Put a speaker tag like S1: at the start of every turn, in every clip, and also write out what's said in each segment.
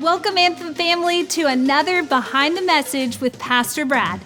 S1: Welcome, Anthem family, to another Behind the Message with Pastor Brad.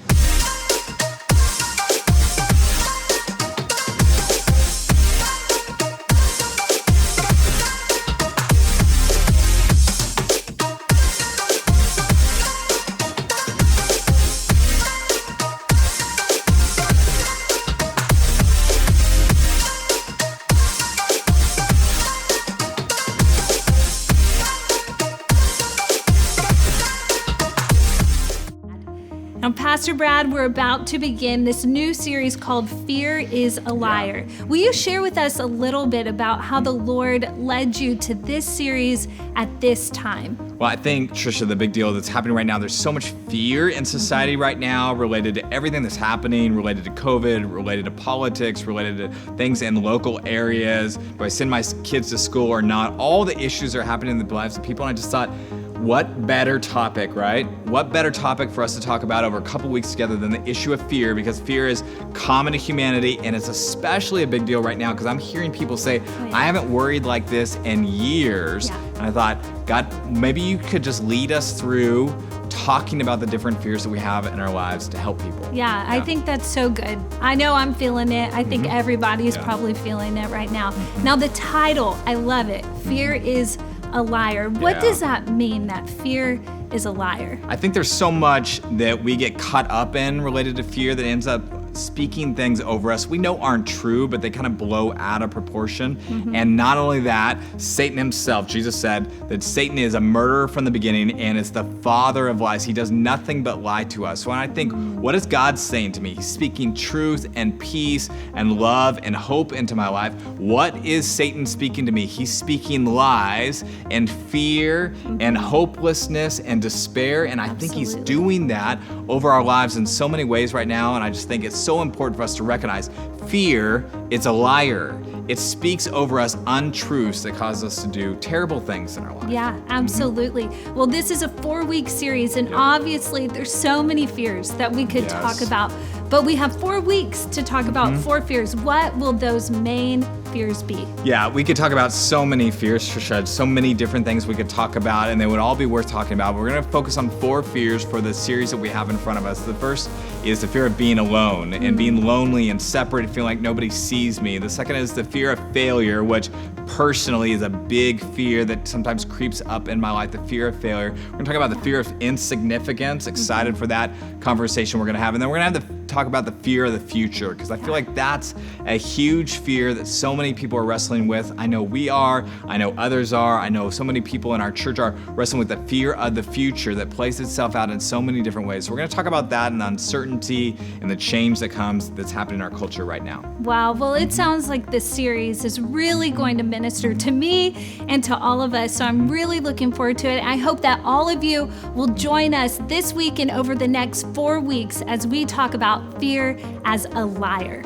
S1: Now, Pastor Brad, we're about to begin this new series called Fear is a Liar. Will you share with us a little bit about how the Lord led you to this series at this time?
S2: Well, I think, Trisha, the big deal that's happening right now, there's so much fear in society right now related to everything that's happening, related to COVID, related to politics, related to things in local areas. Do I send my kids to school or not? All the issues are happening in the lives of people, and I just thought, what better topic, right? What better topic for us to talk about over a couple weeks together than the issue of fear, because fear is common to humanity, and it's especially a big deal right now because I'm hearing people say, I haven't worried like this in years. And I thought, God, maybe you could just lead us through talking about the different fears that we have in our lives to help people.
S1: Yeah, I think that's so good. I know I'm feeling it. I think everybody is probably feeling it right now. Now, the title, I love it. Fear is a liar. What does that mean, that fear is a liar?
S2: I think there's so much that we get caught up in related to fear that ends up speaking things over us we know aren't true, but they kind of blow out of proportion. And not only that, Satan himself, Jesus said that Satan is a murderer from the beginning and is the father of lies. He does nothing but lie to us. So when I think, what is God saying to me? He's speaking truth and peace and love and hope into my life. What is Satan speaking to me? He's speaking lies and fear and hopelessness and despair. And I think he's doing that over our lives in so many ways right now. And I just think it's so important for us to recognize fear, it's a liar. It speaks over us untruths that cause us to do terrible things in our life.
S1: Yeah, absolutely. Well, this is a 4-week series, and obviously there's so many fears that we could talk about, but we have 4 weeks to talk about 4 fears. What will those main fears be?
S2: Yeah, we could talk about so many fears, Trisha, so many different things we could talk about, and they would all be worth talking about. We're gonna focus on 4 fears for the series that we have in front of us. The first is the fear of being alone and being lonely and separate, feeling like nobody sees me. The second is the fear of failure, which personally is a big fear that sometimes creeps up in my life, the fear of failure. We're gonna talk about the fear of insignificance, excited for that conversation we're gonna have. And then we're gonna have talk about the fear of the future, because I feel like that's a huge fear that so many people are wrestling with. I know we are, I know others are, I know so many people in our church are wrestling with the fear of the future that plays itself out in so many different ways. So we're gonna talk about that and the uncertainty and the change that's happening in our culture right now.
S1: Wow, well, it sounds like this series is really going to minister to me and to all of us. So I'm really looking forward to it. I hope that all of you will join us this week and over the next 4 weeks as we talk about fear as a liar.